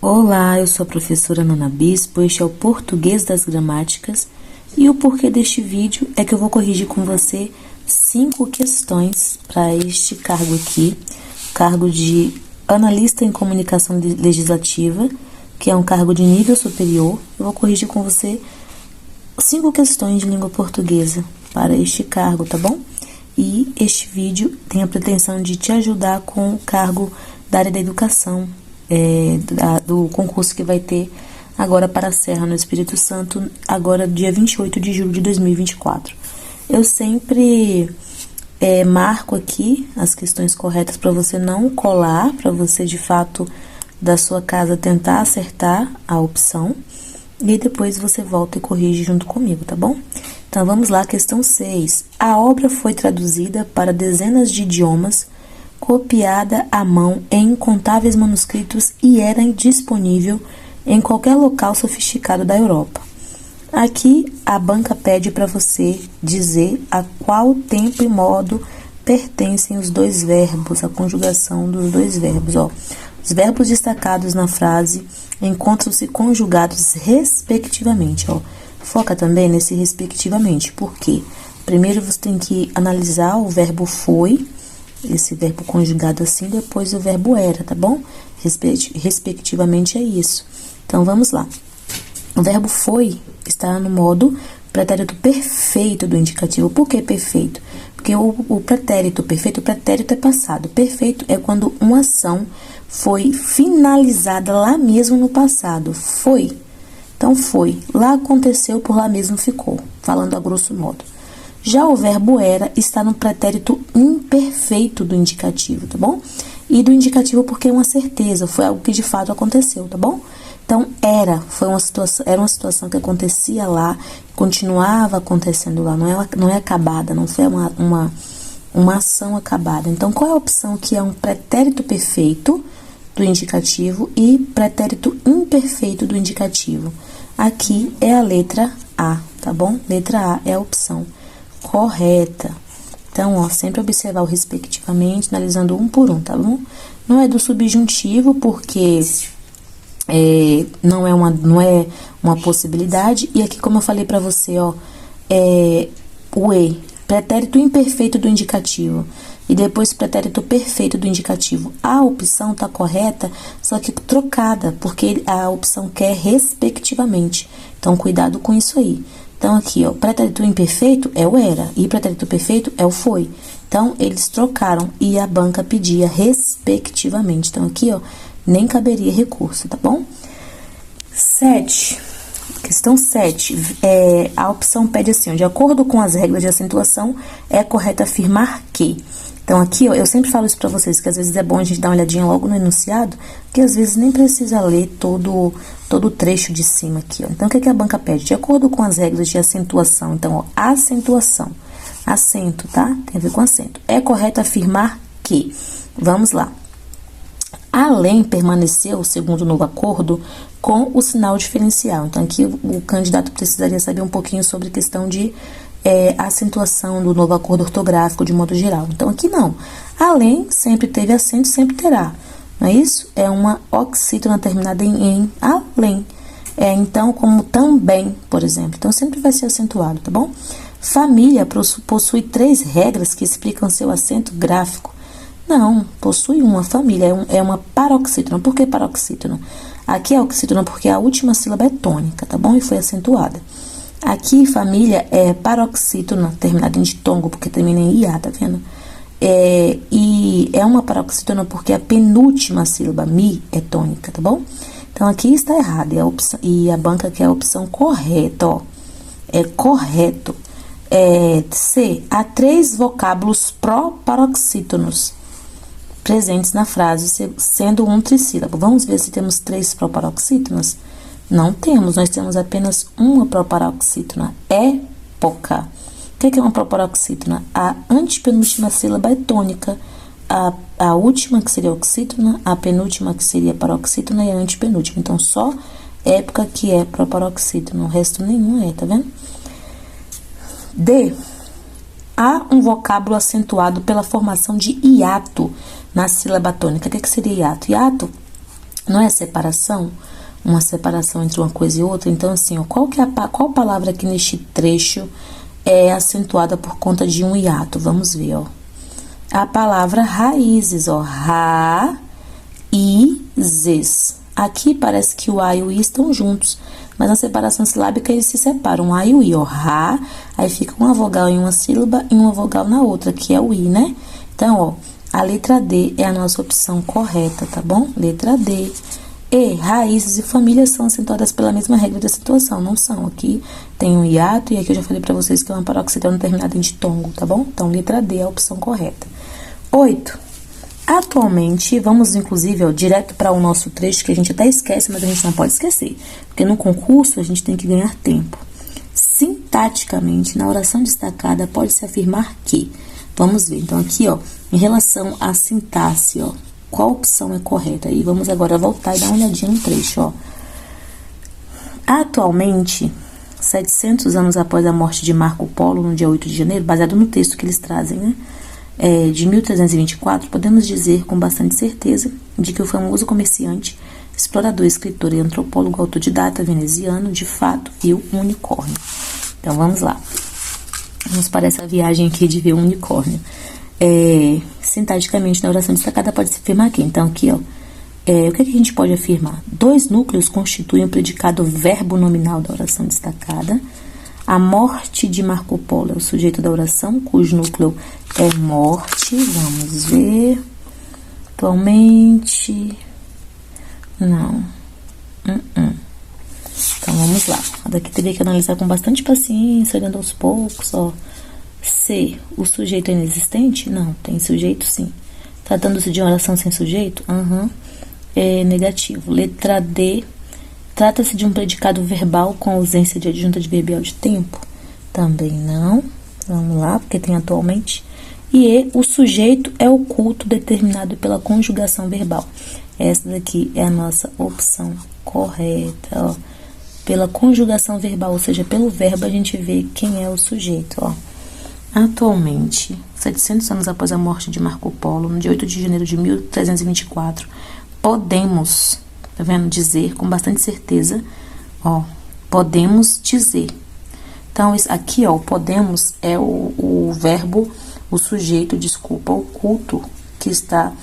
Olá, eu sou a professora Nana Bispo, este é o Português das Gramáticas e o porquê deste vídeo é que eu vou corrigir com você 5 questões para este cargo aqui, cargo de analista em comunicação legislativa, que é um cargo de nível superior. Eu vou corrigir com você 5 questões de língua portuguesa para este cargo, tá bom? E este vídeo tem a pretensão de te ajudar com o cargo da área da educação, do concurso que vai ter agora para a Serra, no Espírito Santo, agora dia 28 de julho de 2024. Eu sempre marco aqui as questões corretas para você não colar, para você de fato da sua casa tentar acertar a opção e depois você volta e corrige junto comigo, tá bom? Então vamos lá, questão 6. A obra foi traduzida para dezenas de idiomas, copiada à mão em incontáveis manuscritos e era disponível em qualquer local sofisticado da Europa. Aqui a banca pede para você dizer a qual tempo e modo pertencem os dois verbos, a conjugação dos dois verbos. Os verbos destacados na frase encontram-se conjugados respectivamente. Foca também nesse respectivamente, porque primeiro você tem que analisar o verbo foi, esse verbo conjugado assim, depois o verbo era, tá bom? Respectivamente é isso. Então, vamos lá. O verbo foi está no modo pretérito perfeito do indicativo. Por que perfeito? Porque o pretérito perfeito, o pretérito é passado. Perfeito é quando uma ação foi finalizada lá mesmo no passado. Foi. Então, foi. Lá aconteceu, por lá mesmo ficou. Falando a grosso modo. Já o verbo era está no pretérito imperfeito do indicativo, tá bom? E do indicativo porque é uma certeza, foi algo que de fato aconteceu, tá bom? Então, era uma situação que acontecia lá, continuava acontecendo lá, não é acabada, não foi uma ação acabada. Então, qual é a opção que é um pretérito perfeito do indicativo e pretérito imperfeito do indicativo? Aqui é a letra A, tá bom? Letra A é a opção correta. Então, sempre observar o respectivamente, analisando um por um, tá bom? Não é do subjuntivo, porque não é uma possibilidade. E aqui, como eu falei pra você, o E, pretérito imperfeito do indicativo. E depois pretérito perfeito do indicativo. A opção tá correta, só que trocada, porque a opção quer respectivamente. Então, cuidado com isso aí. Então, aqui, pretérito imperfeito é o era e pretérito perfeito é o foi. Então, eles trocaram e a banca pedia respectivamente. Então, aqui, nem caberia recurso, tá bom? 7. Questão 7. A opção pede assim, de acordo com as regras de acentuação, é correto afirmar que. Então, aqui, eu sempre falo isso pra vocês, que às vezes é bom a gente dar uma olhadinha logo no enunciado, que às vezes nem precisa ler todo o trecho de cima aqui, Então, o que a banca pede? De acordo com as regras de acentuação, então, acentuação, acento, tá? Tem a ver com acento. É correto afirmar que, vamos lá, além permaneceu, segundo o novo acordo, com o sinal diferencial. Então, aqui o candidato precisaria saber um pouquinho sobre a questão de acentuação do novo acordo ortográfico de modo geral. Então, aqui não. Além, sempre teve acento, sempre terá. Não é isso? É uma oxítona terminada em além. Então, como também, por exemplo. Então, sempre vai ser acentuado, tá bom? Família possui 3 regras que explicam seu acento gráfico. Não, possui uma família, é uma paroxítona. Por que paroxítona? Aqui é oxítona porque a última sílaba é tônica, tá bom? E foi acentuada. Aqui, família é paroxítona, terminada em ditongo, porque termina em IA, tá vendo? E é uma paroxítona porque a penúltima sílaba, mi, é tônica, tá bom? Então, aqui está errado, e a banca quer a opção correta, É correto. C, há 3 vocábulos pró-paroxítonos presentes na frase, sendo um trissílabo. Vamos ver se temos 3 pró-paroxítonas? Não temos, nós temos apenas uma proparoxítona, época. O que é uma proparoxítona? A antepenúltima sílaba é tônica, a última que seria oxítona, a penúltima que seria paroxítona e a antepenúltima. Então, só época que é proparoxítona, o resto nenhum tá vendo? D. Há um vocábulo acentuado pela formação de hiato na sílaba tônica. O que seria hiato? Hiato Não é separação? Uma separação entre uma coisa e outra. Então, assim, ó, qual palavra aqui neste trecho é acentuada por conta de um hiato? Vamos ver, ó. A palavra raízes, ó. Raízes. Aqui parece que o A e o I estão juntos, mas na separação silábica eles se separam. O A e o I, ó. Ra, aí fica uma vogal em uma sílaba e uma vogal na outra, que é o I, né? Então, ó, a letra D é a nossa opção correta, tá bom? Letra D. E raízes e famílias são acentuadas pela mesma regra da situação, não são. Aqui tem um hiato e aqui eu já falei pra vocês que é uma paroxítona terminada em ditongo, tá bom? Então, letra D é a opção correta. 8. Atualmente, vamos inclusive, ó, direto para o nosso trecho, que a gente até esquece, mas a gente não pode esquecer. Porque no concurso a gente tem que ganhar tempo. Sintaticamente, na oração destacada, pode-se afirmar que... Vamos ver, então aqui, ó, em relação à sintaxe, ó, qual opção é correta? E vamos agora voltar e dar uma olhadinha no trecho, ó. Atualmente, 700 anos após a morte de Marco Polo, no dia 8 de janeiro, baseado no texto que eles trazem, né? De 1324, podemos dizer com bastante certeza de que o famoso comerciante, explorador, escritor e antropólogo autodidata veneziano, de fato, viu um unicórnio. Então, vamos lá. Vamos para essa viagem aqui de ver um unicórnio. Sintaticamente, na oração destacada, pode se afirmar aqui. Então, aqui, ó, o que a gente pode afirmar? 2 núcleos constituem o predicado verbo nominal da oração destacada. A morte de Marco Polo é o sujeito da oração, cujo núcleo é morte. Vamos ver. Atualmente. Não. Então, vamos lá. Daqui teria que analisar com bastante paciência, olhando aos poucos, ó. C. O sujeito é inexistente? Não, tem sujeito sim. Tratando-se de uma oração sem sujeito? É negativo. Letra D. Trata-se de um predicado verbal com ausência de adjunta adverbial de tempo? Também não. Vamos lá, porque tem atualmente. E E. O sujeito é o culto determinado pela conjugação verbal. Essa daqui é a nossa opção correta, ó. Pela conjugação verbal, ou seja, pelo verbo, a gente vê quem é o sujeito, ó. Atualmente, 700 anos após a morte de Marco Polo, no dia 8 de janeiro de 1324, podemos, tá vendo, dizer com bastante certeza, ó, podemos dizer. Então, aqui, ó, podemos é o verbo, o sujeito, desculpa, o culto que está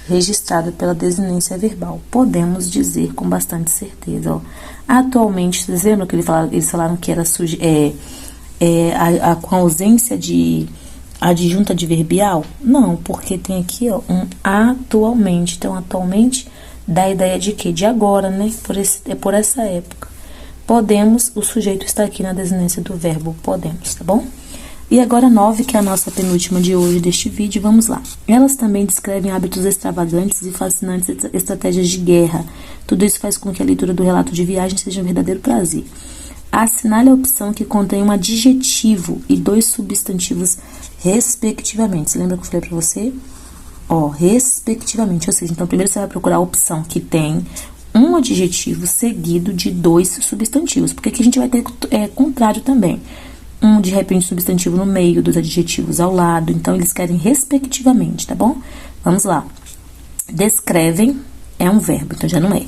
registrado pela desinência verbal. Podemos dizer com bastante certeza, ó. Atualmente, vocês lembram que eles falaram que era com ausência de adjunta adverbial? Não, porque tem aqui, ó, um atualmente. Então, atualmente dá a ideia de quê? De agora, né? Por essa época. Podemos, o sujeito está aqui na desinência do verbo podemos, tá bom? E agora 9, que é a nossa penúltima de hoje deste vídeo, vamos lá. Elas também descrevem hábitos extravagantes e fascinantes estratégias de guerra. Tudo isso faz com que a leitura do relato de viagem seja um verdadeiro prazer. Assinale a opção que contém um adjetivo e 2 substantivos, respectivamente. Você lembra que eu falei pra você? Ó, respectivamente, ou seja, então primeiro você vai procurar a opção que tem um adjetivo seguido de 2 substantivos, porque aqui a gente vai ter contrário também. De repente, substantivo no meio, 2 adjetivos ao lado. Então, eles querem respectivamente, tá bom? Vamos lá. Descrevem é um verbo, então já não é.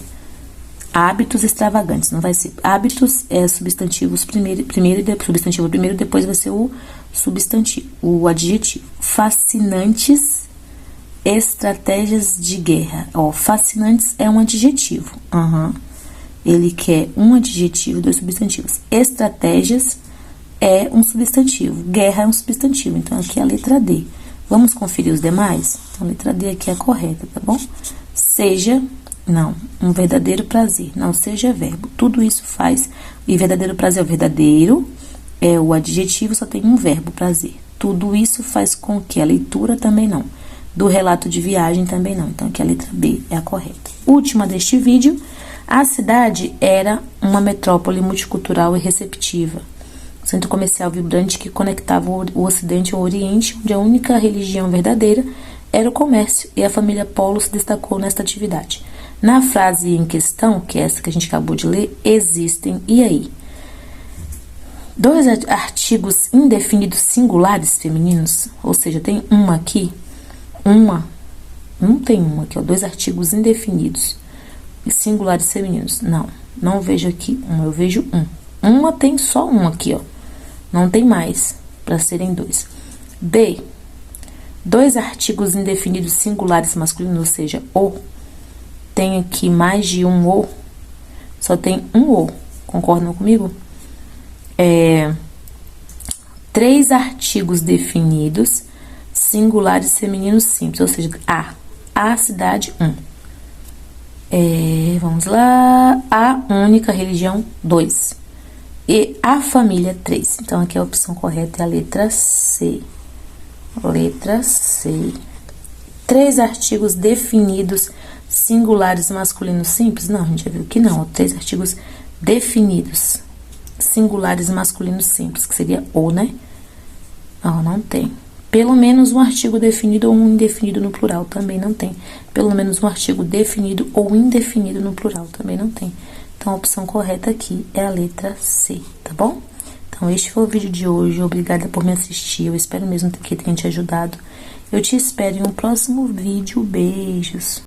Hábitos extravagantes, não vai ser. Hábitos é substantivos substantivo primeiro, depois vai ser o substantivo, o adjetivo. Fascinantes estratégias de guerra. Ó, fascinantes é um adjetivo. Ele quer um adjetivo e 2 substantivos. Estratégias é um substantivo. Guerra é um substantivo. Então, aqui é a letra D. Vamos conferir os demais? Então, a letra D aqui é a correta, tá bom? Seja, não. Um verdadeiro prazer. Não, seja é verbo. Tudo isso faz. E verdadeiro prazer é o verdadeiro. É o adjetivo, só tem um verbo, prazer. Tudo isso faz com que a leitura também não. Do relato de viagem também não. Então, aqui a letra B é a correta. Última deste vídeo. A cidade era uma metrópole multicultural e receptiva. Centro comercial vibrante que conectava o Ocidente ao Oriente, onde a única religião verdadeira era o comércio, e a família Polo se destacou nesta atividade. Na frase em questão, que é essa que a gente acabou de ler, existem, e aí? 2 artigos indefinidos singulares femininos, ou seja, tem uma aqui, não tem uma aqui, ó, 2 artigos indefinidos. singulares femininos. Não, não vejo aqui um, eu vejo um. Uma tem só um aqui, ó. Não tem mais, para serem dois. B, 2 artigos indefinidos singulares masculinos, ou seja, o. Tem aqui mais de um o. Só tem um o. Concordam comigo? 3 artigos definidos singulares femininos simples, ou seja, a cidade 1. Vamos lá. A única religião 2. E a família 3. Então, aqui a opção correta é a letra C. Letra C. 3 artigos definidos singulares masculinos simples? Não, a gente já viu que não. 3 artigos definidos singulares masculinos simples, que seria o, né? Não tem. Pelo menos um artigo definido ou um indefinido no plural, também não tem. Pelo menos um artigo definido ou indefinido no plural, também não tem. Então, a opção correta aqui é a letra C, tá bom? Então, este foi o vídeo de hoje. Obrigada por me assistir. Eu espero mesmo que tenha te ajudado. Eu te espero em um próximo vídeo. Beijos!